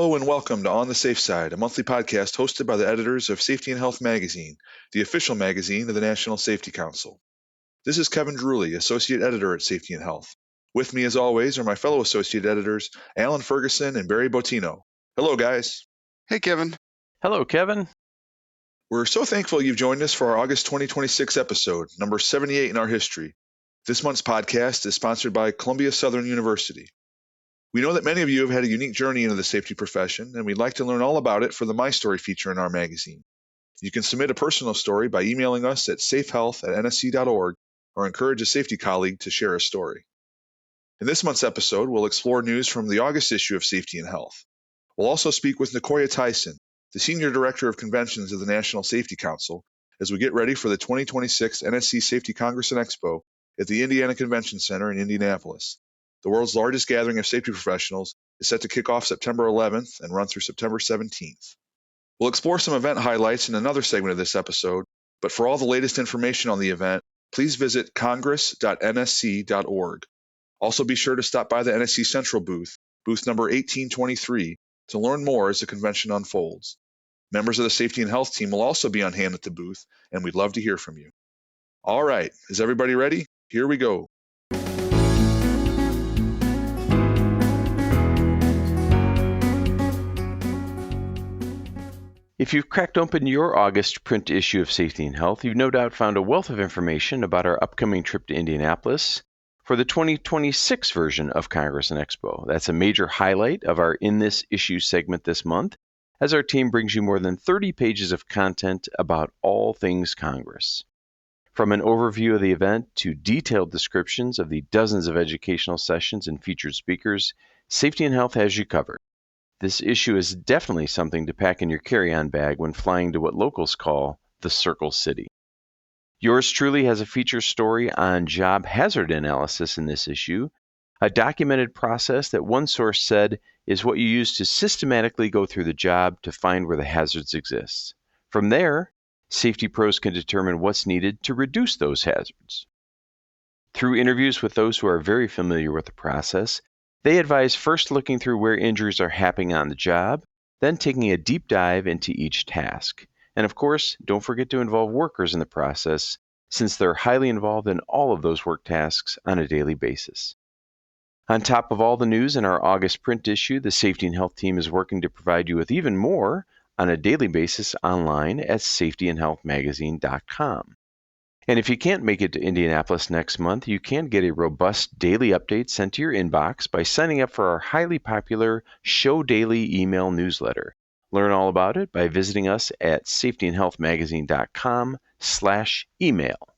Hello and welcome to On the Safe Side, a monthly podcast hosted by the editors of Safety and Health magazine, the official magazine of the National Safety Council. This is Kevin Drewley, Associate Editor at Safety and Health. With me, as always, are my fellow Associate Editors, Alan Ferguson and Barry Botino. Hello, guys. Hey, Kevin. Hello, Kevin. We're so thankful you've joined us for our August 2026 episode, number 78 in our history. This month's podcast is sponsored by Columbia Southern University. We know that many of you have had a unique journey into the safety profession, and we'd like to learn all about it for the My Story feature in our magazine. You can submit a personal story by emailing us at safehealth@nsc.org or encourage a safety colleague to share a story. In this month's episode, we'll explore news from the August issue of Safety and Health. We'll also speak with Necoya Tyson, the Senior Director of Conventions of the National Safety Council, as we get ready for the 2026 NSC Safety Congress Expo at the Indiana Convention Center in Indianapolis. The world's largest gathering of safety professionals is set to kick off September 11th and run through September 17th. We'll explore some event highlights in another segment of this episode, but for all the latest information on the event, please visit congress.nsc.org. Also be sure to stop by the NSC Central booth number 1823, to learn more as the convention unfolds. Members of the Safety and Health team will also be on hand at the booth, and we'd love to hear from you. All right, is everybody ready? Here we go. If you've cracked open your August print issue of Safety and Health, you've no doubt found a wealth of information about our upcoming trip to Indianapolis for the 2026 version of Congress and Expo. That's a major highlight of our In This Issue segment this month, as our team brings you more than 30 pages of content about all things Congress. From an overview of the event to detailed descriptions of the dozens of educational sessions and featured speakers, Safety and Health has you covered. This issue is definitely something to pack in your carry-on bag when flying to what locals call the Circle City. Yours truly has a feature story on job hazard analysis in this issue, a documented process that one source said is what you use to systematically go through the job to find where the hazards exist. From there, safety pros can determine what's needed to reduce those hazards. Through interviews with those who are very familiar with the process, they advise first looking through where injuries are happening on the job, then taking a deep dive into each task. And of course, don't forget to involve workers in the process, since they're highly involved in all of those work tasks on a daily basis. On top of all the news in our August print issue, the Safety and Health team is working to provide you with even more on a daily basis online at safetyandhealthmagazine.com. And if you can't make it to Indianapolis next month, you can get a robust daily update sent to your inbox by signing up for our highly popular Show Daily email newsletter. Learn all about it by visiting us at safetyandhealthmagazine.com/email.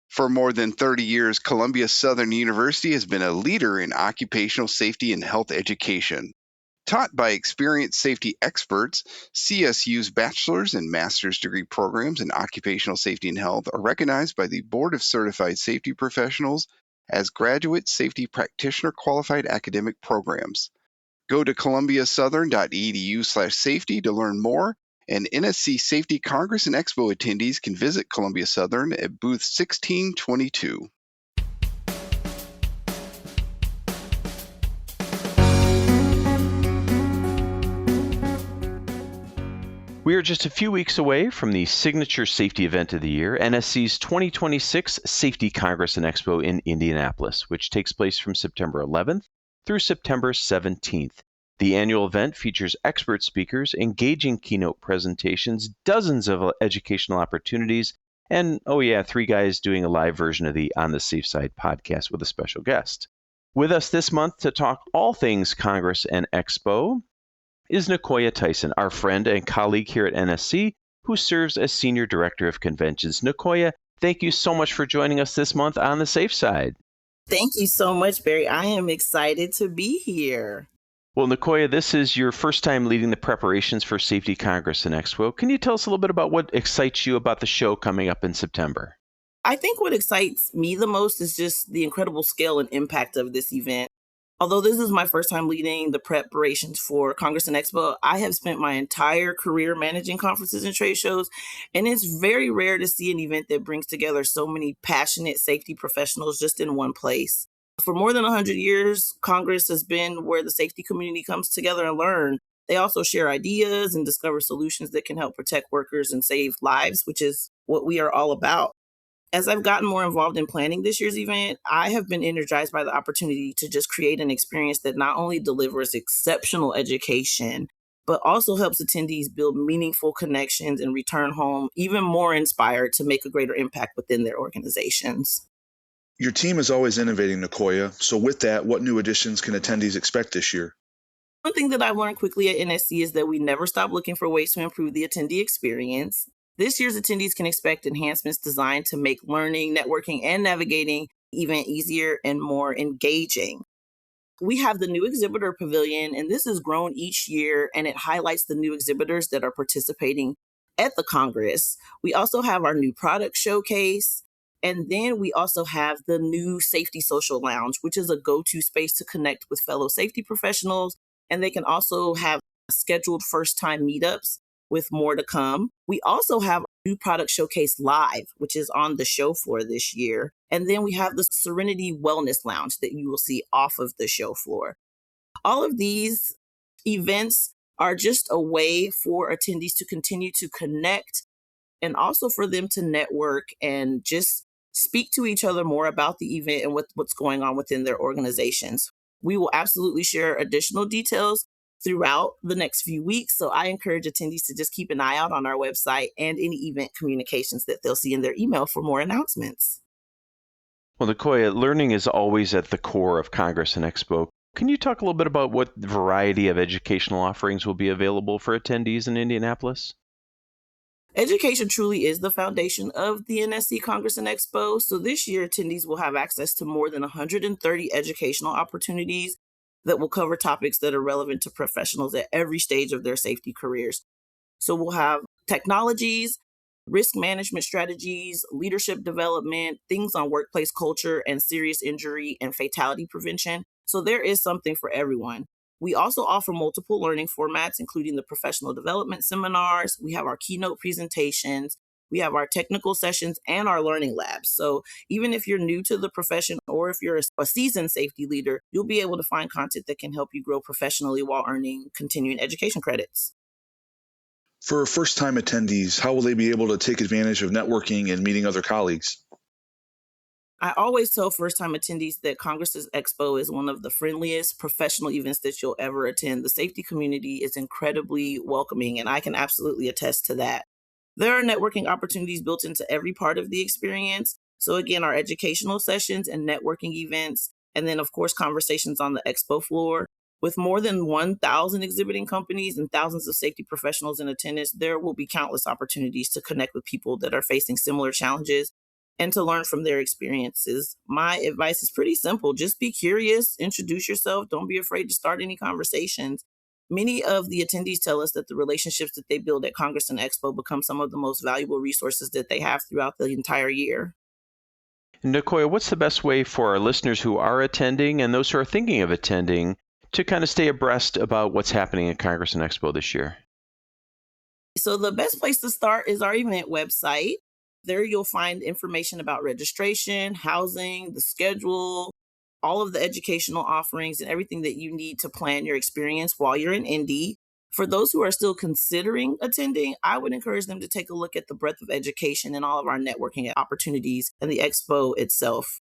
For more than 30 years, Columbia Southern University has been a leader in occupational safety and health education. Taught by experienced safety experts, CSU's bachelor's and master's degree programs in occupational safety and health are recognized by the Board of Certified Safety Professionals as graduate safety practitioner qualified academic programs. Go to columbiasouthern.edu/safety to learn more, and NSC Safety Congress and Expo attendees can visit Columbia Southern at booth 1622. We are just a few weeks away from the signature safety event of the year, NSC's 2026 Safety Congress and Expo in Indianapolis, which takes place from September 11th through September 17th. The annual event features expert speakers, engaging keynote presentations, dozens of educational opportunities, and, 3 guys doing a live version of the On the Safe Side podcast with a special guest. With us this month to talk all things Congress and Expo is Necoya Tyson, our friend and colleague here at NSC, who serves as Senior Director of Conventions. Necoya, thank you so much for joining us this month on the Safe Side. Thank you so much, Barry. I am excited to be here. Well, Necoya, this is your first time leading the preparations for Safety Congress and Expo. Can you tell us a little bit about what excites you about the show coming up in September? I think what excites me the most is just the incredible scale and impact of this event. Although this is my first time leading the preparations for Congress and Expo, I have spent my entire career managing conferences and trade shows, and it's very rare to see an event that brings together so many passionate safety professionals just in one place. For more than 100 years, Congress has been where the safety community comes together and learn. They also share ideas and discover solutions that can help protect workers and save lives, which is what we are all about. As I've gotten more involved in planning this year's event, I have been energized by the opportunity to just create an experience that not only delivers exceptional education, but also helps attendees build meaningful connections and return home even more inspired to make a greater impact within their organizations. Your team is always innovating, Necoya. So with that, what new additions can attendees expect this year? One thing that I've learned quickly at NSC is that we never stop looking for ways to improve the attendee experience. This year's attendees can expect enhancements designed to make learning, networking, and navigating even easier and more engaging. We have the new exhibitor pavilion, and this has grown each year, and it highlights the new exhibitors that are participating at the Congress. We also have our new product showcase, and then we also have the new Safety Social Lounge, which is a go-to space to connect with fellow safety professionals, and they can also have scheduled first-time meetups with more to come. We also have new product showcase live, which is on the show floor this year. And then we have the Serenity Wellness Lounge that you will see off of the show floor. All of these events are just a way for attendees to continue to connect and also for them to network and just speak to each other more about the event and what's going on within their organizations. We will absolutely share additional details throughout the next few weeks. So I encourage attendees to just keep an eye out on our website and any event communications that they'll see in their email for more announcements. Well, Necoya, learning is always at the core of Congress and Expo. Can you talk a little bit about what variety of educational offerings will be available for attendees in Indianapolis? Education truly is the foundation of the NSC Congress and Expo. So this year, attendees will have access to more than 130 educational opportunities that will cover topics that are relevant to professionals at every stage of their safety careers. So we'll have technologies, risk management strategies, leadership development, things on workplace culture and serious injury and fatality prevention. So there is something for everyone. We also offer multiple learning formats, including the professional development seminars. We have our keynote presentations. We have our technical sessions and our learning labs. So even if you're new to the profession or if you're a seasoned safety leader, you'll be able to find content that can help you grow professionally while earning continuing education credits. For first-time attendees, how will they be able to take advantage of networking and meeting other colleagues? I always tell first-time attendees that Congress Expo is one of the friendliest professional events that you'll ever attend. The safety community is incredibly welcoming, and I can absolutely attest to that. There are networking opportunities built into every part of the experience. So again, our educational sessions and networking events, and then of course, conversations on the expo floor. With more than 1,000 exhibiting companies and thousands of safety professionals in attendance, there will be countless opportunities to connect with people that are facing similar challenges and to learn from their experiences. My advice is pretty simple. Just be curious, introduce yourself, don't be afraid to start any conversations. Many of the attendees tell us that the relationships that they build at Congress and Expo become some of the most valuable resources that they have throughout the entire year. Necoya, what's the best way for our listeners who are attending and those who are thinking of attending to kind of stay abreast about what's happening at Congress and Expo this year? So the best place to start is our event website. There you'll find information about registration, housing, the schedule, all of the educational offerings, and everything that you need to plan your experience while you're in Indy. For those who are still considering attending, I would encourage them to take a look at the breadth of education and all of our networking opportunities and the expo itself.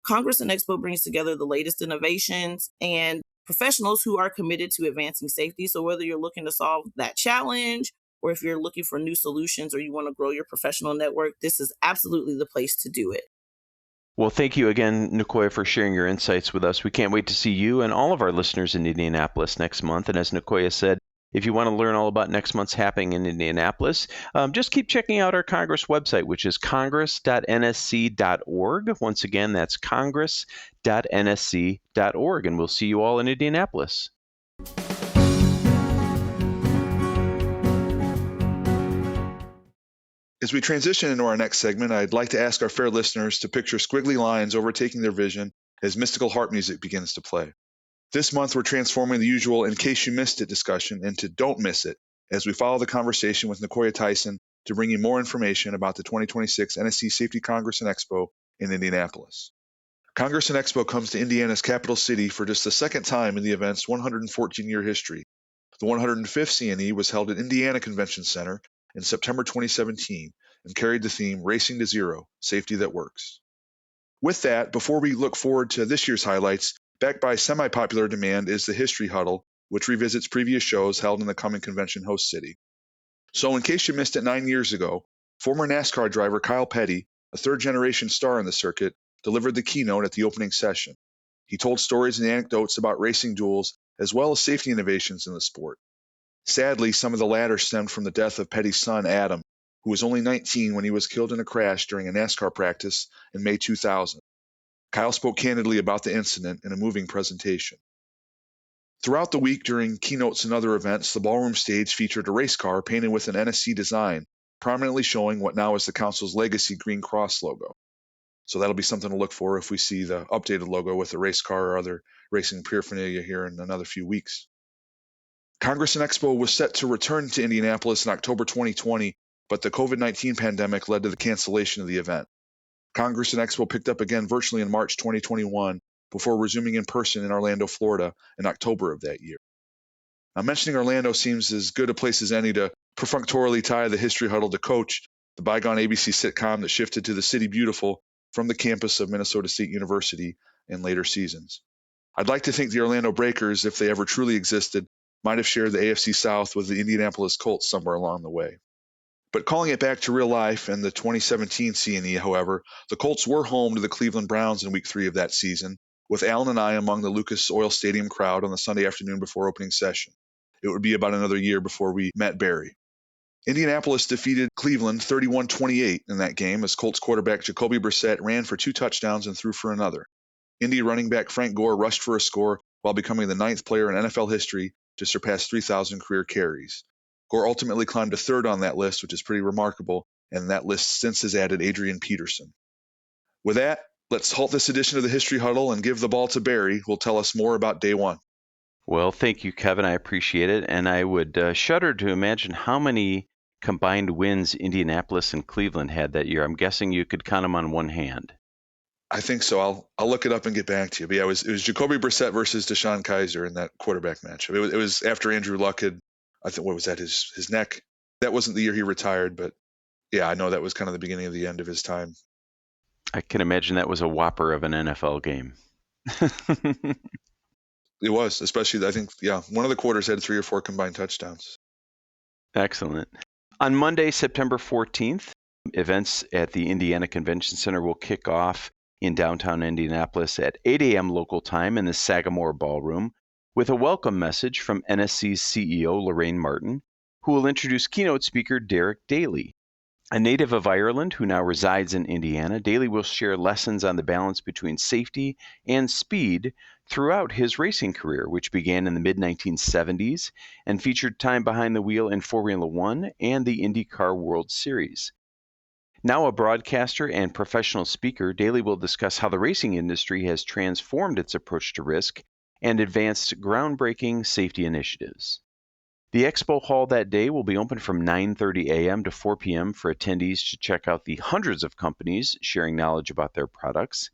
Congress and Expo brings together the latest innovations and professionals who are committed to advancing safety. So whether you're looking to solve that challenge or if you're looking for new solutions or you want to grow your professional network, this is absolutely the place to do it. Well, thank you again, Necoya, for sharing your insights with us. We can't wait to see you and all of our listeners in Indianapolis next month. And as Necoya said, if you want to learn all about next month's happening in Indianapolis, just keep checking out our Congress website, which is congress.nsc.org. Once again, that's congress.nsc.org. And we'll see you all in Indianapolis. As we transition into our next segment, I'd like to ask our fair listeners to picture squiggly lines overtaking their vision as mystical harp music begins to play. This month, we're transforming the usual in case you missed it discussion into don't miss it as we follow the conversation with Necoya Tyson to bring you more information about the 2026 NSC Safety Congress and Expo in Indianapolis. Congress and Expo comes to Indiana's capital city for just the second time in the event's 114-year history. The 105th CNE was held at Indiana Convention Center in September 2017 and carried the theme Racing to Zero, Safety That Works. With that, before we look forward to this year's highlights, backed by semi-popular demand is the History Huddle, which revisits previous shows held in the coming convention host city. So in case you missed it 9 years ago, former NASCAR driver Kyle Petty, a third-generation star in the circuit, delivered the keynote at the opening session. He told stories and anecdotes about racing duels as well as safety innovations in the sport. Sadly, some of the latter stemmed from the death of Petty's son, Adam, who was only 19 when he was killed in a crash during a NASCAR practice in May 2000. Kyle spoke candidly about the incident in a moving presentation. Throughout the week during keynotes and other events, the ballroom stage featured a race car painted with an NSC design, prominently showing what now is the Council's legacy Green Cross logo. So that'll be something to look for if we see the updated logo with the race car or other racing paraphernalia here in another few weeks. Congress and Expo was set to return to Indianapolis in October 2020, but the COVID-19 pandemic led to the cancellation of the event. Congress and Expo picked up again virtually in March 2021 before resuming in person in Orlando, Florida in October of that year. Now, mentioning Orlando seems as good a place as any to perfunctorily tie the History Huddle to Coach, the bygone ABC sitcom that shifted to the City Beautiful from the campus of Minnesota State University in later seasons. I'd like to think the Orlando Breakers, if they ever truly existed, might have shared the AFC South with the Indianapolis Colts somewhere along the way. But calling it back to real life and the 2017 CNE, however, the Colts were home to the Cleveland Browns in Week 3 of that season, with Alan and I among the Lucas Oil Stadium crowd on the Sunday afternoon before opening session. It would be about another year before we met Barry. Indianapolis defeated Cleveland 31-28 in that game as Colts quarterback Jacoby Brissett ran for 2 touchdowns and threw for another. Indy running back Frank Gore rushed for a score while becoming the 9th player in NFL history to surpass 3,000 career carries. Gore ultimately climbed to 3rd on that list, which is pretty remarkable, and that list since has added Adrian Peterson. With that, let's halt this edition of the History Huddle and give the ball to Barry, who will tell us more about day one. Well, thank you, Kevin. I appreciate it. And I would shudder to imagine how many combined wins Indianapolis and Cleveland had that year. I'm guessing you could count them on one hand. I think so. I'll look it up and get back to you. But yeah, it was Jacoby Brissett versus Deshaun Kaiser in that quarterback match. It was after Andrew Luck had, I think, what was that, his neck? That wasn't the year he retired, but yeah, I know that was kind of the beginning of the end of his time. I can imagine that was a whopper of an NFL game. It was, especially, I think, one of the quarters had 3 or 4 combined touchdowns. Excellent. On Monday, September 14th, events at the Indiana Convention Center will kick off in downtown Indianapolis at 8 a.m. local time in the Sagamore Ballroom with a welcome message from NSC's CEO, Lorraine Martin, who will introduce keynote speaker Derek Daly. A native of Ireland who now resides in Indiana, Daly will share lessons on the balance between safety and speed throughout his racing career, which began in the mid-1970s and featured time behind the wheel in Formula One and the IndyCar World Series. Now a broadcaster and professional speaker, Daly will discuss how the racing industry has transformed its approach to risk and advanced groundbreaking safety initiatives. The expo hall that day will be open from 9:30 a.m. to 4 p.m. for attendees to check out the hundreds of companies sharing knowledge about their products.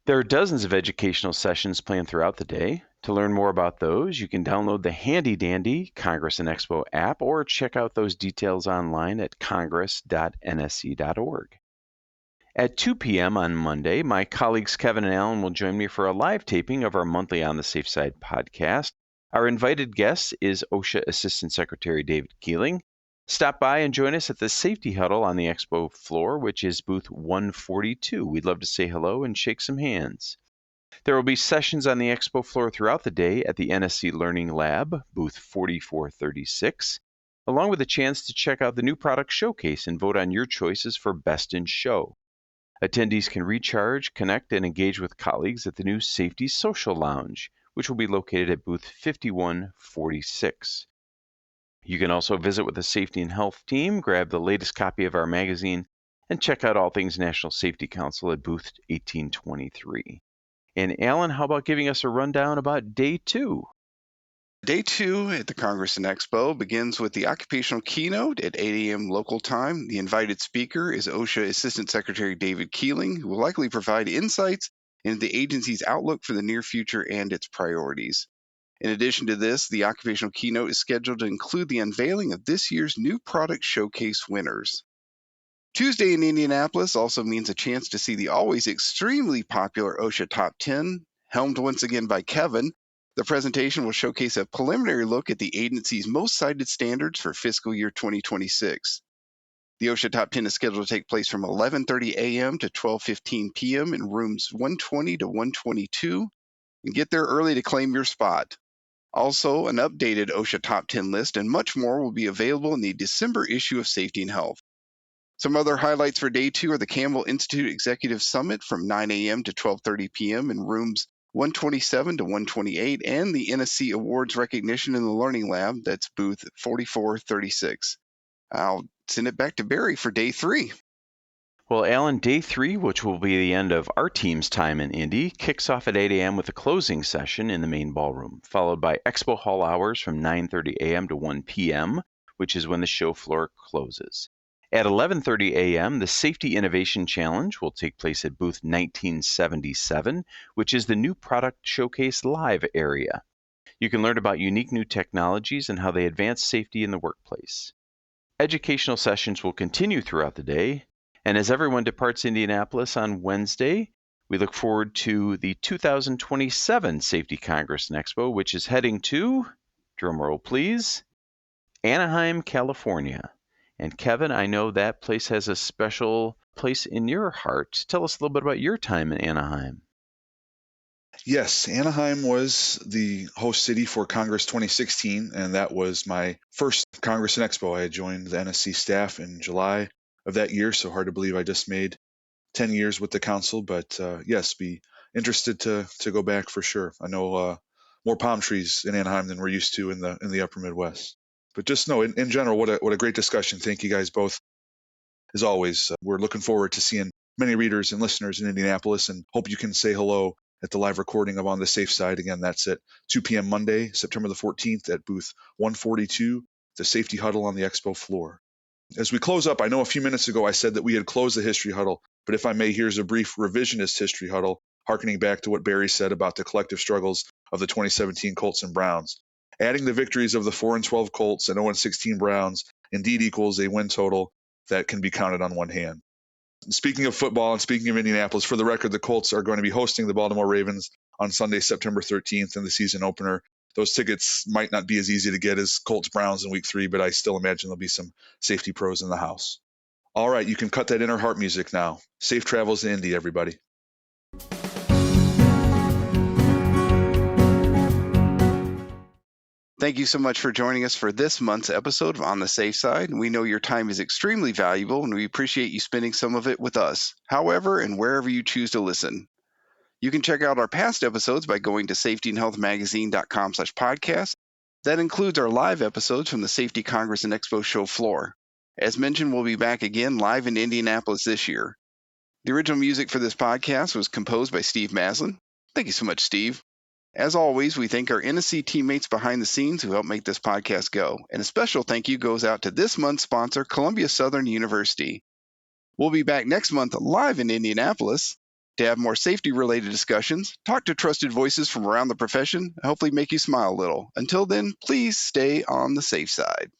There are dozens of educational sessions planned throughout the day. To learn more about those, you can download the handy-dandy Congress and Expo app or check out those details online at congress.nsc.org. At 2 p.m. on Monday, my colleagues Kevin and Alan will join me for a live taping of our monthly On the Safe Side podcast. Our invited guest is OSHA Assistant Secretary David Keeling. Stop by and join us at the Safety Huddle on the Expo floor, which is booth 142. We'd love to say hello and shake some hands. There will be sessions on the Expo floor throughout the day at the NSC Learning Lab, booth 4436, along with a chance to check out the new product showcase and vote on your choices for Best in Show. Attendees can recharge, connect, and engage with colleagues at the new Safety Social Lounge, which will be located at booth 5146. You can also visit with the Safety and Health team, grab the latest copy of our magazine, and check out all things National Safety Council at booth 1823. And Alan, how about giving us a rundown about day 2? Day 2 at the Congress and Expo begins with the occupational keynote at 8 a.m. local time. The invited speaker is OSHA Assistant Secretary David Keeling, who will likely provide insights into the agency's outlook for the near future and its priorities. In addition to this, the occupational keynote is scheduled to include the unveiling of this year's new product showcase winners. Tuesday in Indianapolis also means a chance to see the always extremely popular OSHA Top 10, helmed once again by Kevin. The presentation will showcase a preliminary look at the agency's most cited standards for fiscal year 2026. The OSHA Top 10 is scheduled to take place from 11:30 a.m. to 12:15 p.m. in rooms 120 to 122, and get there early to claim your spot. Also, an updated OSHA Top 10 list and much more will be available in the December issue of Safety and Health. Some other highlights for Day 2 are the Campbell Institute Executive Summit from 9 a.m. to 12:30 p.m. in rooms 127 to 128, and the NSC Awards recognition in the Learning Lab, that's booth 4436. I'll send it back to Barry for Day 3. Well, Alan, Day 3, which will be the end of our team's time in Indy, kicks off at 8 a.m. with a closing session in the main ballroom, followed by Expo Hall hours from 9:30 a.m. to 1 p.m., which is when the show floor closes. At 11:30 a.m., the Safety Innovation Challenge will take place at booth 1977, which is the new product showcase live area. You can learn about unique new technologies and how they advance safety in the workplace. Educational sessions will continue throughout the day, and as everyone departs Indianapolis on Wednesday, we look forward to the 2027 Safety Congress and Expo, which is heading to, drumroll please, Anaheim, California. And Kevin, I know that place has a special place in your heart. Tell us a little bit about your time in Anaheim. Yes, Anaheim was the host city for Congress 2016, and that was my first Congress and Expo. I had joined the NSC staff in July of that year, so hard to believe I just made 10 years with the council, but yes, be interested to go back for sure. I know more palm trees in Anaheim than we're used to in the upper Midwest. But just know, in general, what a great discussion. Thank you guys both. As always, we're looking forward to seeing many readers and listeners in Indianapolis, and hope you can say hello at the live recording of On the Safe Side. Again, that's at 2 p.m. Monday, September the 14th at booth 142, the Safety Huddle on the Expo floor. As we close up, I know a few minutes ago I said that we had closed the History Huddle, but if I may, here's a brief revisionist History Huddle, hearkening back to what Barry said about the collective struggles of the 2017 Colts and Browns. Adding the victories of the 4-12 Colts and 0-16 Browns indeed equals a win total that can be counted on one hand. Speaking of football and speaking of Indianapolis, for the record, the Colts are going to be hosting the Baltimore Ravens on Sunday, September 13th in the season opener. Those tickets might not be as easy to get as Colts-Browns in Week 3, but I still imagine there'll be some safety pros in the house. All right, you can cut that inner heart music now. Safe travels to Indy, everybody. Thank you so much for joining us for this month's episode of On the Safe Side. We know your time is extremely valuable, and we appreciate you spending some of it with us, however and wherever you choose to listen. You can check out our past episodes by going to safetyandhealthmagazine.com/podcast. That includes our live episodes from the Safety Congress and Expo show floor. As mentioned, we'll be back again live in Indianapolis this year. The original music for this podcast was composed by Steve Maslin. Thank you so much, Steve. As always, we thank our NSC teammates behind the scenes who help make this podcast go. And a special thank you goes out to this month's sponsor, Columbia Southern University. We'll be back next month live in Indianapolis to have more safety-related discussions, talk to trusted voices from around the profession, and hopefully make you smile a little. Until then, please stay on the safe side.